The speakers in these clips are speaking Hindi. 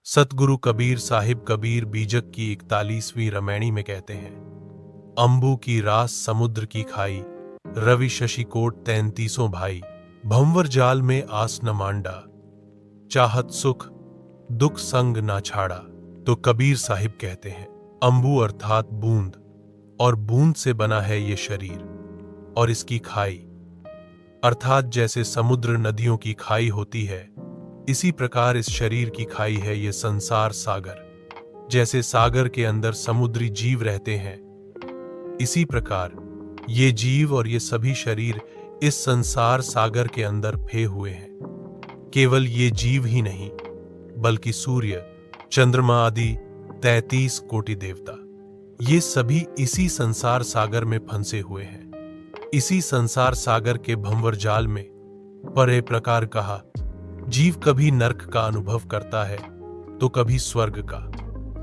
सतगुरु कबीर साहिब कबीर बीजक की 41वीं रमैणी में कहते हैं, अंबु की रास समुद्र की खाई, रवि शशि कोट 33 भाई, भंवर जाल में आस न मांडा, चाहत सुख दुख संग ना छाड़ा। तो कबीर साहिब कहते हैं, अंबु अर्थात बूंद, और बूंद से बना है ये शरीर, और इसकी खाई अर्थात जैसे समुद्र नदियों की खाई होती है, इसी प्रकार इस शरीर की खाई है ये संसार सागर। जैसे सागर के अंदर समुद्री जीव रहते हैं, इसी प्रकार ये जीव और ये सभी शरीर इस संसार सागर के अंदर फे हुए हैं। केवल ये जीव ही नहीं, बल्कि सूर्य, चंद्रमा आदि 33 कोटि देवता, ये सभी इसी संसार सागर में फंसे हुए हैं। इसी संसार सागर के भंवर जाल में परे प्रकार कहा, जीव कभी नरक का अनुभव करता है तो कभी स्वर्ग का,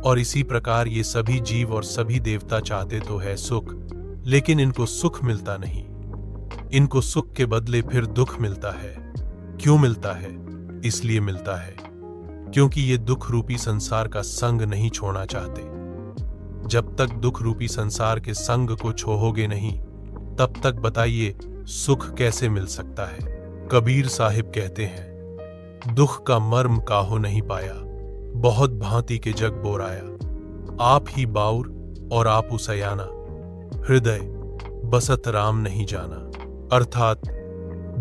और इसी प्रकार ये सभी जीव और सभी देवता चाहते तो है सुख, लेकिन इनको सुख मिलता नहीं। इनको सुख के बदले फिर दुख मिलता है। क्यों मिलता है? इसलिए मिलता है क्योंकि ये दुख रूपी संसार का संग नहीं छोड़ना चाहते। जब तक दुख रूपी संसार के संग को छोड़ोगे नहीं, तब तक बताइए सुख कैसे मिल सकता है। कबीर साहिब कहते हैं, दुख का मर्म काहो नहीं पाया, बहुत भांति के जग बोराया, आप ही बाउर और आप सयाना, हृदय बसत राम नहीं जाना। अर्थात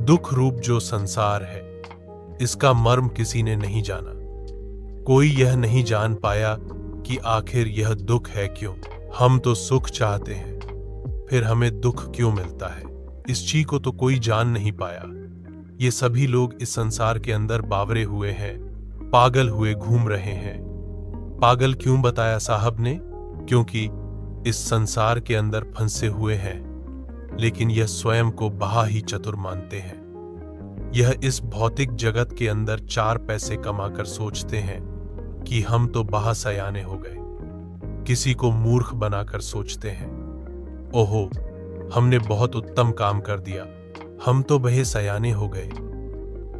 दुख रूप जो संसार है, इसका मर्म किसी ने नहीं जाना। कोई यह नहीं जान पाया कि आखिर यह दुख है क्यों। हम तो सुख चाहते हैं, फिर हमें दुख क्यों मिलता है, इस चीज को तो कोई जान नहीं पाया। ये सभी लोग इस संसार के अंदर बावरे हुए हैं, पागल हुए घूम रहे हैं। पागल क्यों बताया साहब ने? क्योंकि इस संसार के अंदर फंसे हुए हैं, लेकिन यह स्वयं को बहा ही चतुर मानते हैं। यह इस भौतिक जगत के अंदर 4 पैसे कमाकर सोचते हैं कि हम तो बहा सयाने हो गए। किसी को मूर्ख बनाकर सोचते हैं, ओहो हमने बहुत उत्तम काम कर दिया, हम तो बहे सयाने हो गए।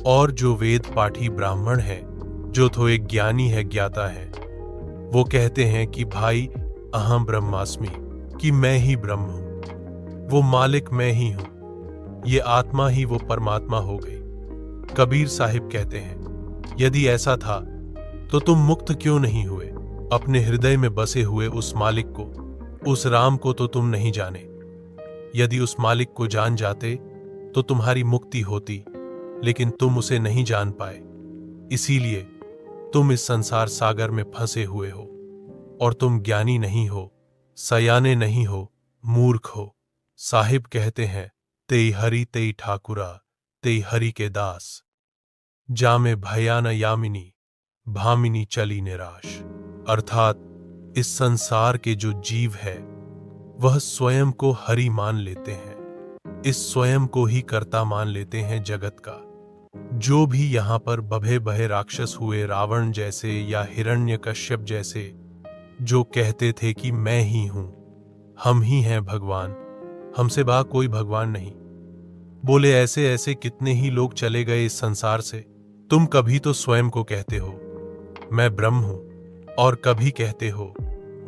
और जो वेद पाठी ब्राह्मण है, जो तो एक ज्ञानी है, ज्ञाता है, वो कहते हैं कि भाई अहम ब्रह्मास्मि, कि मैं ही ब्रह्म हूं, वो मालिक मैं ही हूं, ये आत्मा ही वो परमात्मा हो गई। कबीर साहिब कहते हैं, यदि ऐसा था तो तुम मुक्त क्यों नहीं हुए? अपने हृदय में बसे हुए उस मालिक को, उस राम को तो तुम नहीं जाने। यदि उस मालिक को जान जाते तो तुम्हारी मुक्ति होती, लेकिन तुम उसे नहीं जान पाए, इसीलिए तुम इस संसार सागर में फंसे हुए हो। और तुम ज्ञानी नहीं हो, सयाने नहीं हो, मूर्ख हो। साहिब कहते हैं, तेई हरि तेई ठाकुरा, तेई हरि के दास, जामे भया न यामिनी, भामिनी चली निराश। अर्थात इस संसार के जो जीव है, वह स्वयं को हरि मान लेते हैं, इस स्वयं को ही कर्ता मान लेते हैं जगत का। जो भी यहां पर बभे बहे राक्षस हुए, रावण जैसे या हिरण्यकश्यप जैसे, जो कहते थे कि मैं ही हूं, हम ही हैं भगवान, हमसे बा कोई भगवान नहीं, बोले ऐसे ऐसे कितने ही लोग चले गए इस संसार से। तुम कभी तो स्वयं को कहते हो मैं ब्रह्म हूं, और कभी कहते हो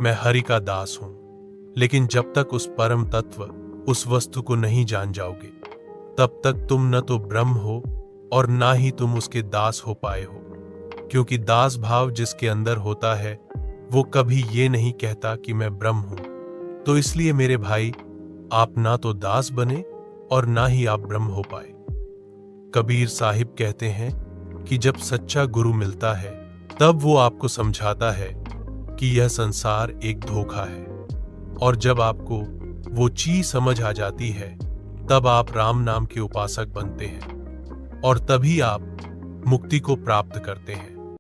मैं हरि का दास हूं, लेकिन जब तक उस परम तत्व, उस वस्तु को नहीं जान जाओगे, तब तक तुम न तो ब्रह्म हो और ना ही तुम उसके दास हो पाए हो। क्योंकि दास भाव जिसके अंदर होता है, वो कभी ये नहीं कहता कि मैं ब्रह्म हूं। तो इसलिए मेरे भाई, आप ना तो दास बने और ना ही आप ब्रह्म हो पाए। कबीर साहिब कहते हैं कि जब सच्चा गुरु मिलता है, तब वो आपको समझाता है कि यह संसार एक धोखा है, और जब आपको वो चीज समझ आ जाती है, तब आप राम नाम के उपासक बनते हैं, और तभी आप मुक्ति को प्राप्त करते हैं।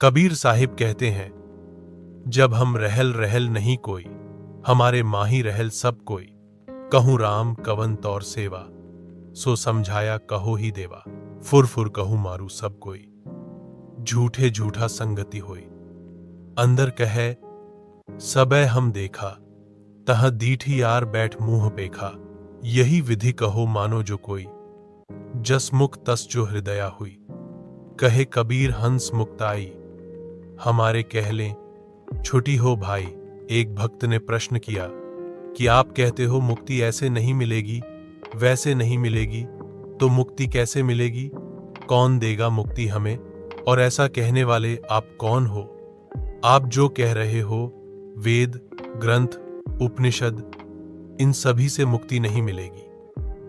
कबीर साहिब कहते हैं, जब हम रहल रहल नहीं कोई, हमारे माही रहल सब कोई, कहूं राम कवन तौर सेवा, सो समझाया कहो ही देवा, फुर फुर कहूं मारू सब कोई, झूठे झूठा संगति होई, अंदर कहे सबे हम देखा, तह दीठी यार बैठ मुंह पेखा, यही विधि कहो मानो जो कोई, जस मुख तस जो हृदया हुई, कहे कबीर हंस मुक्ताई, हमारे कह लें छुट्टी हो भाई। एक भक्त ने प्रश्न किया कि आप कहते हो मुक्ति ऐसे नहीं मिलेगी, वैसे नहीं मिलेगी, तो मुक्ति कैसे मिलेगी? कौन देगा मुक्ति हमें? और ऐसा कहने वाले आप कौन हो? आप जो कह रहे हो वेद, ग्रंथ, उपनिषद, इन सभी से मुक्ति नहीं मिलेगी।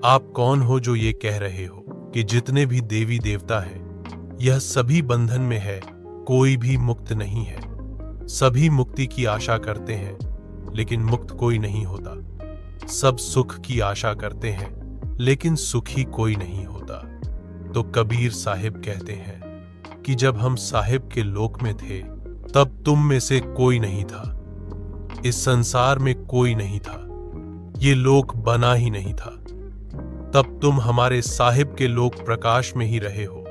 आप कौन हो जो ये कह रहे हो कि जितने भी देवी देवता हैं यह सभी बंधन में है, कोई भी मुक्त नहीं है। सभी मुक्ति की आशा करते हैं लेकिन मुक्त कोई नहीं होता। सब सुख की आशा करते हैं लेकिन सुखी कोई नहीं होता। तो कबीर साहिब कहते हैं कि जब हम साहिब के लोक में थे तब तुम में से कोई नहीं था, इस संसार में कोई नहीं था, ये लोक बना ही नहीं था। तब तुम हमारे साहिब के लोक प्रकाश में ही रहे हो।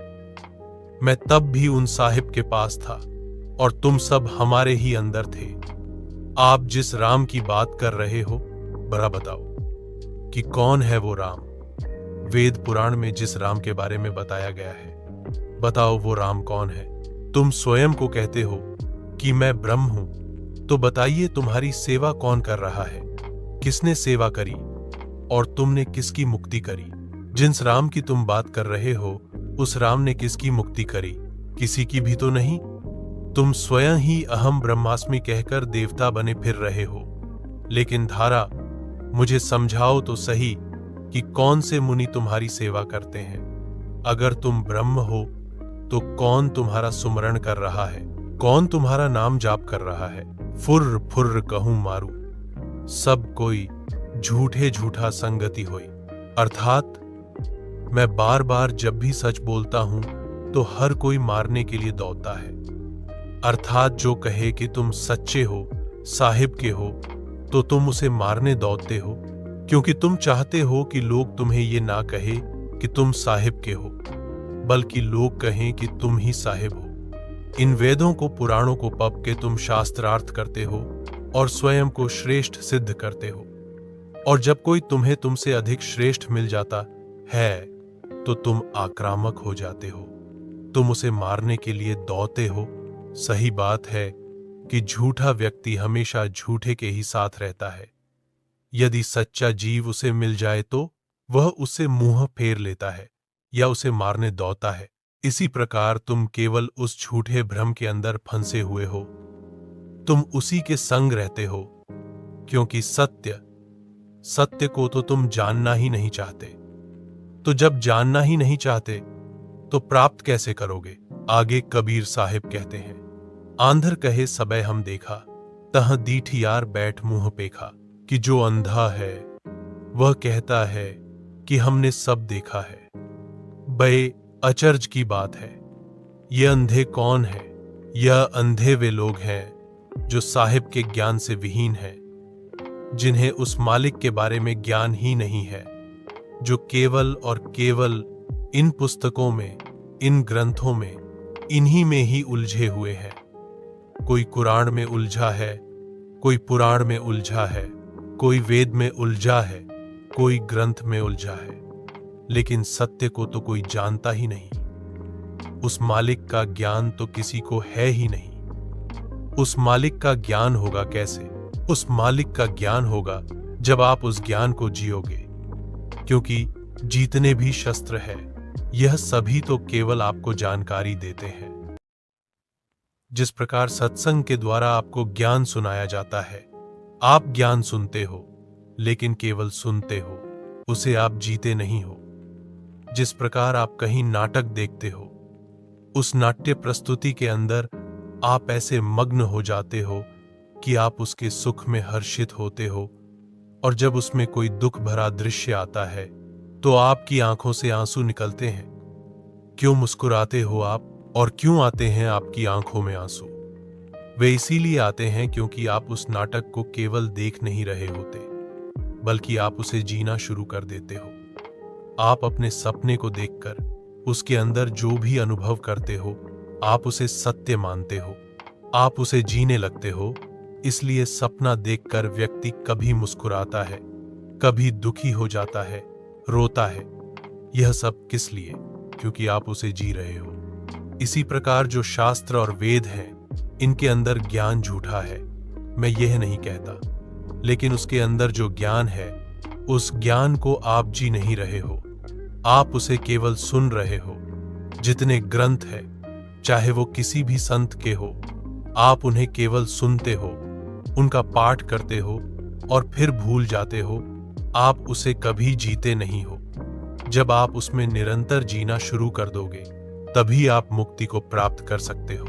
मैं तब भी उन साहिब के पास था और तुम सब हमारे ही अंदर थे। आप जिस राम की बात कर रहे हो बरा बताओ कि कौन है वो राम? वेद पुराण में जिस राम के बारे में बताया गया है, बताओ वो राम कौन है? तुम स्वयं को कहते हो कि मैं ब्रह्म हूं, तो बताइए तुम्हारी सेवा कौन कर रहा है? किसने सेवा करी और तुमने किसकी मुक्ति करी? जिस राम की तुम बात कर रहे हो उस राम ने किसकी मुक्ति करी? किसी की भी तो नहीं। तुम स्वयं ही अहम ब्रह्मास्मि कहकर देवता बने फिर रहे हो। लेकिन धारा, मुझे समझाओ तो सही कि कौन से मुनि तुम्हारी सेवा करते हैं? अगर तुम ब्रह्म हो तो कौन तुम्हारा सुमरण कर रहा है? कौन तुम्हारा नाम जाप कर रहा है? फुर्र फुर्र कहूं मारू, सब कोई झूठे झूठा संगति होई। अर्थात मैं बार बार जब भी सच बोलता हूं तो हर कोई मारने के लिए दौड़ता है। अर्थात जो कहे कि तुम सच्चे हो, साहिब के हो, तो तुम उसे मारने दौड़ते हो, क्योंकि तुम चाहते हो कि लोग तुम्हें ये ना कहे कि तुम साहिब के हो, बल्कि लोग कहें कि तुम ही साहिब हो। इन वेदों को, पुराणों को पढ़ के तुम शास्त्रार्थ करते हो और स्वयं को श्रेष्ठ सिद्ध करते हो। और जब कोई तुम्हें तुमसे अधिक श्रेष्ठ मिल जाता है तो तुम आक्रामक हो जाते हो, तुम उसे मारने के लिए दौड़ते हो। सही बात है कि झूठा व्यक्ति हमेशा झूठे के ही साथ रहता है। यदि सच्चा जीव उसे मिल जाए तो वह उससे मुंह फेर लेता है या उसे मारने दौड़ता है। इसी प्रकार तुम केवल उस झूठे भ्रम के अंदर फंसे हुए हो। तुम उसी के संग रहते हो, क्योंकि सत्य को तो तुम जानना ही नहीं चाहते। तो जब जानना ही नहीं चाहते तो प्राप्त कैसे करोगे? आगे कबीर साहिब कहते हैं, आंधर कहे सबे हम देखा, तह दीठ यार बैठ मुंह पेखा। कि जो अंधा है वह कहता है कि हमने सब देखा है। बे अचर्ज की बात है। ये अंधे कौन है? यह अंधे वे लोग हैं जो साहिब के ज्ञान से विहीन हैं, जिन्हें उस मालिक के बारे में ज्ञान ही नहीं है, जो केवल और केवल इन पुस्तकों में, इन ग्रंथों में, इन्हीं में ही उलझे हुए हैं। कोई कुरान में उलझा है, कोई पुराण में उलझा है, कोई वेद में उलझा है, कोई ग्रंथ में उलझा है, लेकिन सत्य को तो कोई जानता ही नहीं। उस मालिक का ज्ञान तो किसी को है ही नहीं। उस मालिक का ज्ञान होगा कैसे? उस मालिक का ज्ञान होगा जब आप उस ज्ञान को जियोगे, क्योंकि जितने भी शस्त्र है यह सभी तो केवल आपको जानकारी देते हैं। जिस प्रकार सत्संग के द्वारा आपको ज्ञान सुनाया जाता है, आप ज्ञान सुनते हो लेकिन केवल सुनते हो, उसे आप जीते नहीं हो। जिस प्रकार आप कहीं नाटक देखते हो, उस नाट्य प्रस्तुति के अंदर आप ऐसे मग्न हो जाते हो कि आप उसके सुख में हर्षित होते हो, और जब उसमें कोई दुख भरा दृश्य आता है तो आपकी आंखों से आंसू निकलते हैं। क्यों मुस्कुराते हो आप, और क्यों आते हैं आपकी आंखों में आंसू? वे इसीलिए आते हैं क्योंकि आप उस नाटक को केवल देख नहीं रहे होते, बल्कि आप उसे जीना शुरू कर देते हो। आप अपने सपने को देखकर उसके अंदर जो भी अनुभव करते हो, आप उसे सत्य मानते हो, आप उसे जीने लगते हो। इसलिए सपना देखकर व्यक्ति कभी मुस्कुराता है, कभी दुखी हो जाता है, रोता है। यह सब किस लिए? क्योंकि आप उसे जी रहे हो। इसी प्रकार जो शास्त्र और वेद हैं इनके अंदर ज्ञान झूठा है, मैं यह नहीं कहता, लेकिन उसके अंदर जो ज्ञान है उस ज्ञान को आप जी नहीं रहे हो, आप उसे केवल सुन रहे हो। जितने ग्रंथ है, चाहे वो किसी भी संत के हो, आप उन्हें केवल सुनते हो, उनका पाठ करते हो और फिर भूल जाते हो, आप उसे कभी जीते नहीं हो। जब आप उसमें निरंतर जीना शुरू कर दोगे, तभी आप मुक्ति को प्राप्त कर सकते हो,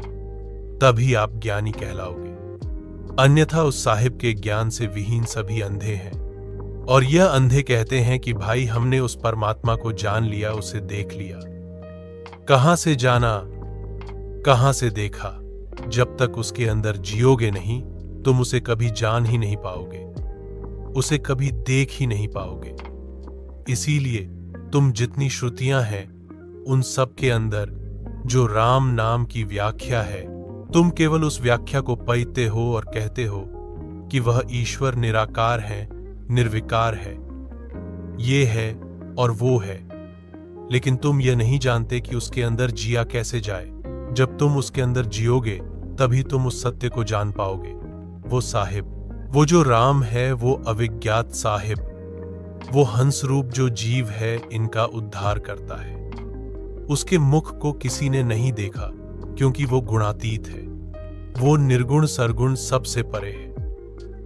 तभी आप ज्ञानी कहलाओगे। अन्यथा उस साहिब के ज्ञान से विहीन सभी अंधे हैं, और यह अंधे कहते हैं कि भाई हमने उस परमात्मा को जान लिया, उसे देख लिया। कहां से जाना, कहां से देखा? जब तक उसके अंदर जियोगे नहीं, तुम उसे कभी जान ही नहीं पाओगे, उसे कभी देख ही नहीं पाओगे। इसीलिए तुम जितनी श्रुतियां हैं, उन सब के अंदर जो राम नाम की व्याख्या है, तुम केवल उस व्याख्या को पढ़ते हो और कहते हो कि वह ईश्वर निराकार है, निर्विकार है, ये है और वो है। लेकिन तुम यह नहीं जानते कि उसके अंदर जिया कैसे जाए। जब तुम उसके अंदर जियोगे, तभी तुम उस सत्य को जान पाओगे। वो साहिब, वो जो राम है, वो अविज्ञात साहिब, वो हंस रूप जो जीव है, इनका उद्धार करता है। उसके मुख को किसी ने नहीं देखा, क्योंकि वो गुणातीत है, वो निर्गुण सरगुण सबसे परे है।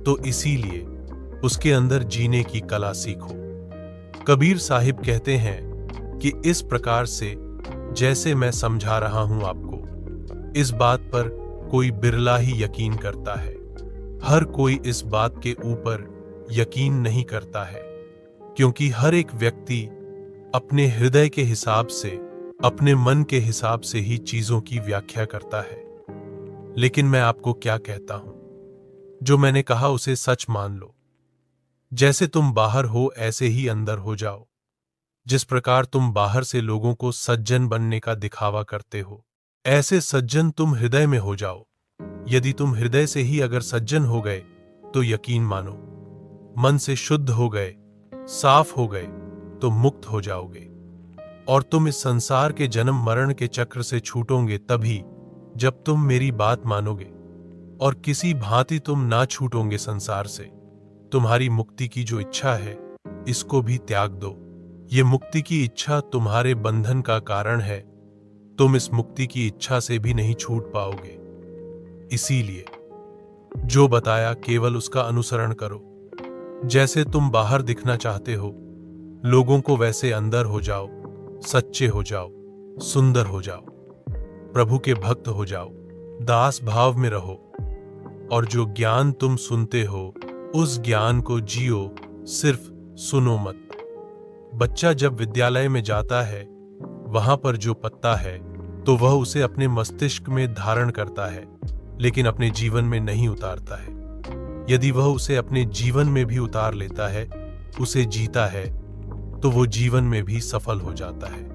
तो इसीलिए उसके अंदर जीने की कला सीखो। कबीर साहिब कहते हैं कि इस प्रकार से जैसे मैं समझा रहा हूं आपको, इस बात पर कोई बिरला ही यकीन करता है। हर कोई इस बात के ऊपर यकीन नहीं करता है, क्योंकि हर एक व्यक्ति अपने हृदय के हिसाब से, अपने मन के हिसाब से ही चीजों की व्याख्या करता है। लेकिन मैं आपको क्या कहता हूं, जो मैंने कहा उसे सच मान लो। जैसे तुम बाहर हो, ऐसे ही अंदर हो जाओ। जिस प्रकार तुम बाहर से लोगों को सज्जन बनने का दिखावा करते हो, ऐसे सज्जन तुम हृदय में हो जाओ। यदि तुम हृदय से ही अगर सज्जन हो गए, तो यकीन मानो, मन से शुद्ध हो गए, साफ हो गए, तो मुक्त हो जाओगे। और तुम इस संसार के जन्म मरण के चक्र से छूटोगे तभी जब तुम मेरी बात मानोगे, और किसी भांति तुम ना छूटोगे संसार से। तुम्हारी मुक्ति की जो इच्छा है, इसको भी त्याग दो। ये मुक्ति की इच्छा तुम्हारे बंधन का कारण है, तुम इस मुक्ति की इच्छा से भी नहीं छूट पाओगे। इसीलिए जो बताया केवल उसका अनुसरण करो। जैसे तुम बाहर दिखना चाहते हो लोगों को, वैसे अंदर हो जाओ, सच्चे हो जाओ, सुंदर हो जाओ, प्रभु के भक्त हो जाओ, दास भाव में रहो। और जो ज्ञान तुम सुनते हो, उस ज्ञान को जियो, सिर्फ सुनो मत। बच्चा जब विद्यालय में जाता है, वहां पर जो पढ़ता है, तो वह उसे अपने मस्तिष्क में धारण करता है, लेकिन अपने जीवन में नहीं उतारता है। यदि वह उसे अपने जीवन में भी उतार लेता है, उसे जीता है, तो वो जीवन में भी सफल हो जाता है।